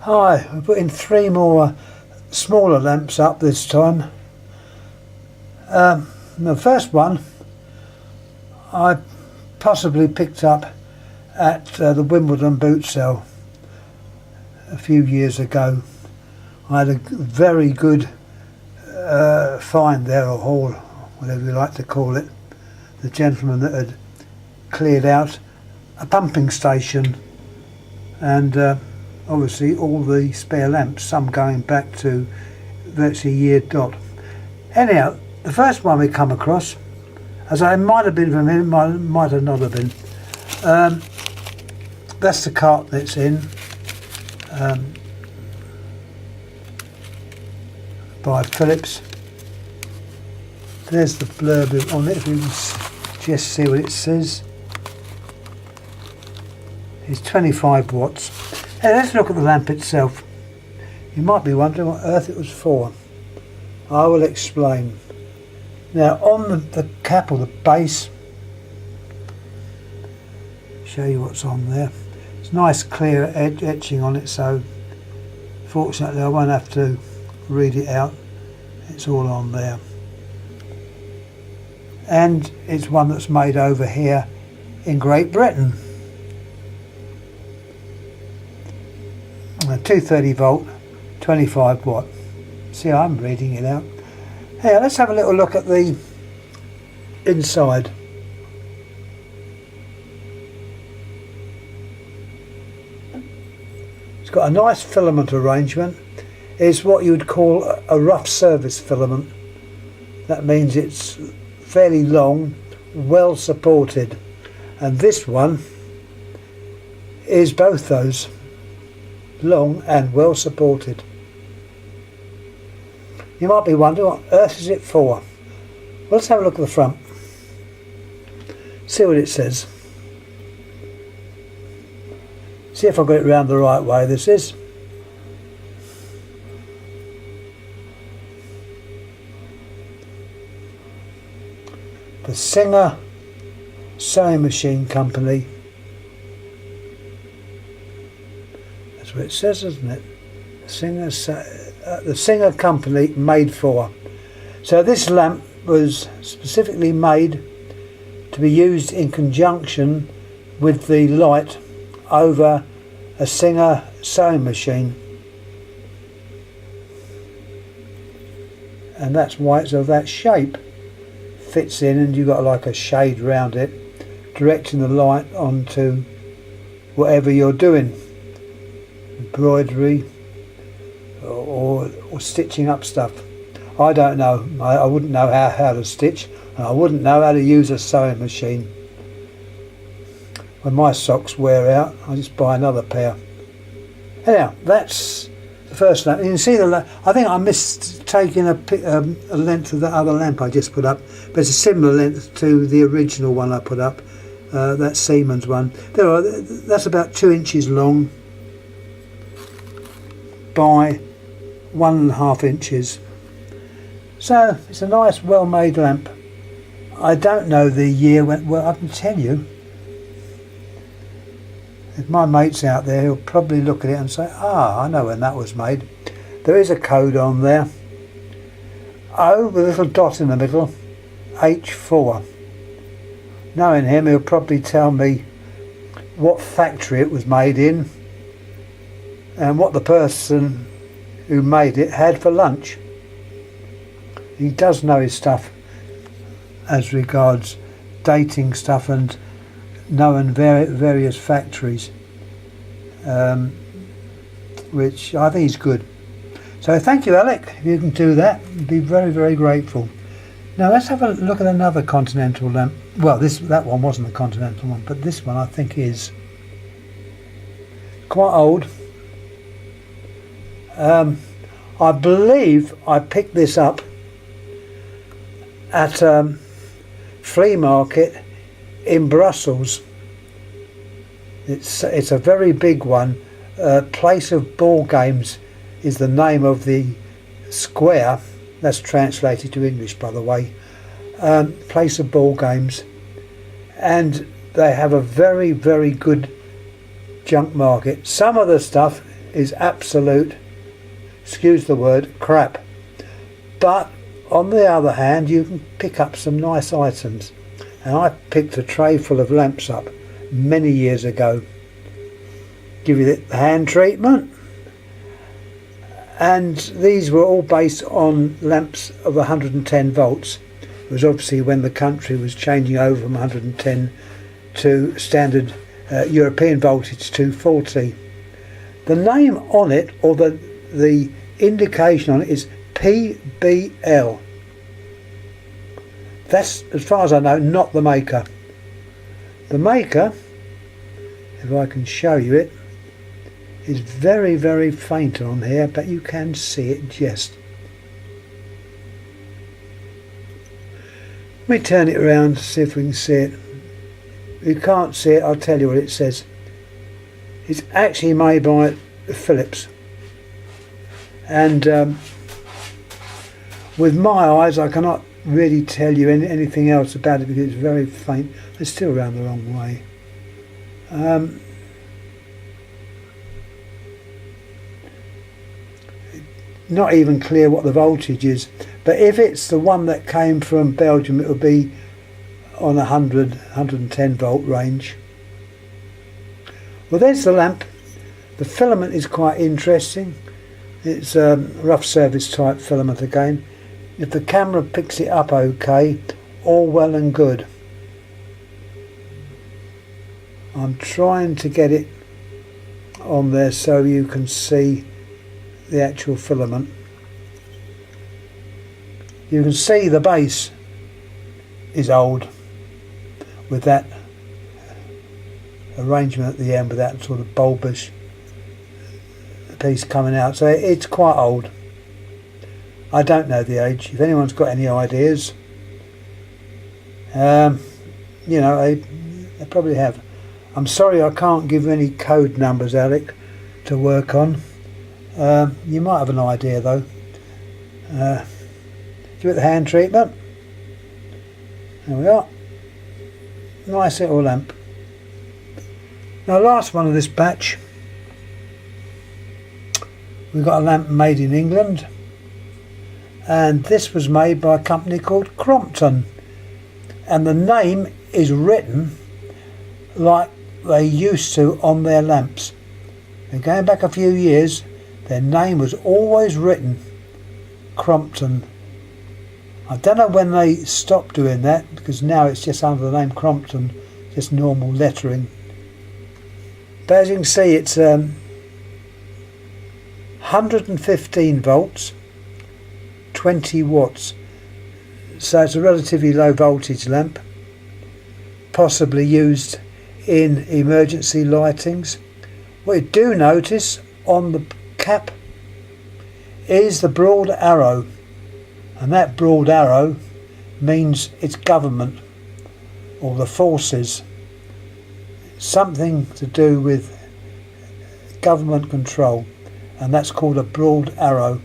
Hi, we're putting 3 more smaller lamps up this time. The first one I possibly picked up at the Wimbledon boot sale a few years ago. I had a very good find there, or haul, whatever you like to call it. The gentleman that had cleared out a pumping station, and obviously all the spare lamps, some going back to virtually year dot. Anyhow, the first one we come across, as it might have been from him, might have not have been, that's the carton it's in, by Philips. There's the blurb on it, if you can just see what it says. It's 25 watts. Hey, let's look at the lamp itself. You might be wondering what earth it was for. I will explain. Now, on the cap or the base, show you what's on there. It's nice clear etching on it, so fortunately I won't have to read it out. It's all on there. And it's one that's made over here in Great Britain. 230 volt, 25 watt. See, I'm reading it out. Here, let's have a little look at the inside. It's got a nice filament arrangement. It's what you would call a rough service filament. That means it's fairly long, well supported, and this one is both those, long and well supported. You might be wondering, what earth is it for? Well, let's have a look at the front, see what it says, see if I got it round the right way. This is the Singer Sewing Machine Company. That's what it says, isn't it? The Singer Company made for. So this lamp was specifically made to be used in conjunction with the light over a Singer sewing machine, and that's why it's of that shape. Fits in, and you've got like a shade round it, directing the light onto whatever you're doing, embroidery or stitching up stuff. I don't know. I wouldn't know how to stitch, and I wouldn't know how to use a sewing machine. When my socks wear out, I just buy another pair. Anyhow, that's the first lamp. You can see the lamp. I think I missed taking a length of that other lamp I just put up, but it's a similar length to the original one I put up, that Siemens one. That's about 2 inches long by 1.5 inches. So it's a nice, well-made lamp. I don't know the year when. Well, I can tell you. If my mate's out there, he'll probably look at it and say, I know when that was made. There is a code on there. O with a little dot in the middle, H4. Knowing him, he'll probably tell me what factory it was made in and what the person who made it had for lunch. He does know his stuff as regards dating stuff and knowing various factories, which I think is good. So thank you, Alec. If you can do that, I'd be very, very grateful. Now let's have a look at another Continental lamp. Well, that one wasn't a Continental one, but this one I think is quite old. I believe I picked this up at flea market in Brussels. It's a very big one. Place of Ball Games is the name of the square. That's translated to English, by the way. Place of Ball Games, and they have a very, very good junk market. Some of the stuff is absolute, excuse the word, crap. But on the other hand, you can pick up some nice items. And I picked a tray full of lamps up many years ago. Give you the hand treatment. And these were all based on lamps of 110 volts. It was obviously when the country was changing over from 110 to standard European voltage 240. The name on it, or the indication on it, is PBL. That's, as far as I know, not the maker. The maker, if I can show you it, is very, very faint on here, but you can see it just. Let me turn it around to see if we can see it. If you can't see it, I'll tell you what it says. It's actually made by Philips. And with my eyes, I cannot really tell you anything else about it because it's very faint. It's still around the wrong way. Not even clear what the voltage is, but if it's the one that came from Belgium, it will be on 110 volt range. Well, there's the lamp. The filament is quite interesting. It's a rough service type filament again. If the camera picks it up okay, all well and good. I'm trying to get it on there so you can see the actual filament. You can see the base is old with that arrangement at the end with that sort of bulbous piece coming out, so it's quite old. I don't know the age. If anyone's got any ideas, you know, they probably have. I'm sorry I can't give you any code numbers, Alec, to work on. You might have an idea though. Give it the hand treatment. There we are. Nice little lamp. Now, last one of this batch, we've got a lamp made in England, and this was made by a company called Crompton, and the name is written like they used to on their lamps. And going back a few years, their name was always written Crompton. I don't know when they stopped doing that, because now it's just under the name Crompton, just normal lettering. But as you can see, it's 115 volts, 20 watts. So it's a relatively low voltage lamp, possibly used in emergency lightings. What you do notice on the cap is the broad arrow, and that broad arrow means it's government or the forces, something to do with government control, and that's called a broad arrow.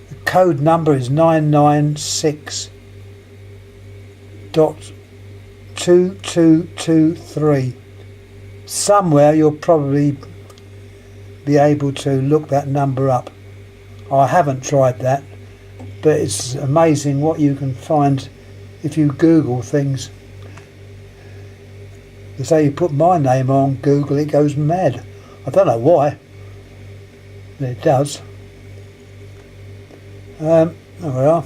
The code number is 996.2223. Somewhere you'll probably be able to look that number up. I haven't tried that, but it's amazing what you can find if you Google things. They say you put my name on Google, it goes mad. I don't know why, but it does. There we are.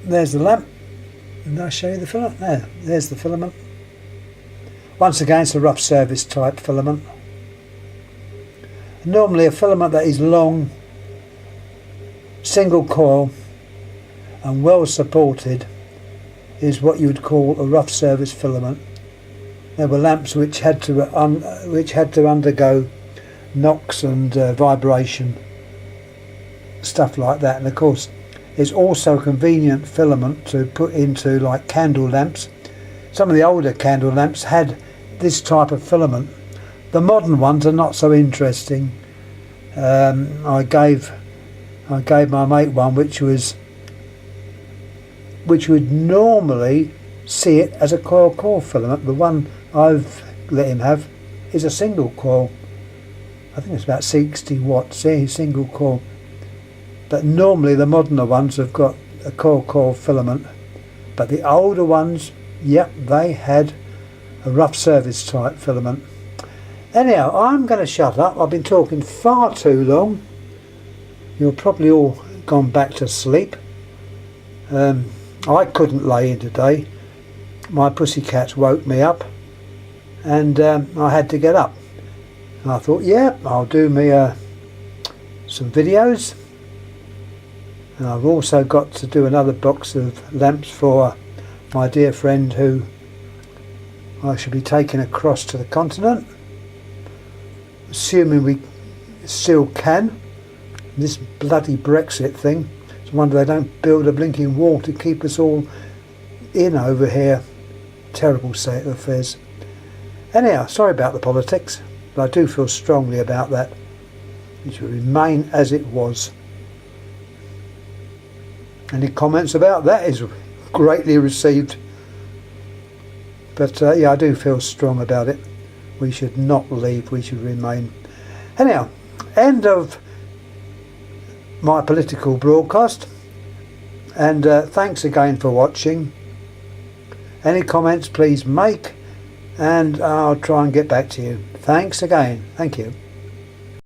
There's the lamp. Did I show you the filament? No, there's the filament. Once again, it's a rough service type filament. Normally a filament that is long, single coil and well supported is what you would call a rough service filament. There were lamps which had to undergo knocks and vibration, stuff like that. And of course, it's also a convenient filament to put into like candle lamps. Some of the older candle lamps had this type of filament. The modern ones are not so interesting. I gave my mate one which would normally see it as a coil core filament. The one I've let him have is a single coil. I think it's about 60 watts, single coil. But normally the moderner ones have got a coil filament. But the older ones, yep, they had a rough service type filament. Anyhow, I'm going to shut up. I've been talking far too long. You're probably all gone back to sleep. I couldn't lay in today. My pussycats woke me up, and I had to get up. And I thought, yeah, I'll do me some videos. And I've also got to do another box of lamps for my dear friend who I shall be taking across to the continent, assuming we still can. This bloody Brexit thing, it's a wonder they don't build a blinking wall to keep us all in over here. Terrible state of affairs. Anyhow, sorry about the politics, but I do feel strongly about that. It should remain as it was. Any comments about that is greatly received. But yeah, I do feel strong about it. We should not leave, we should remain. Anyhow, end of my political broadcast. And thanks again for watching. Any comments please make, and I'll try and get back to you. Thanks again. Thank you.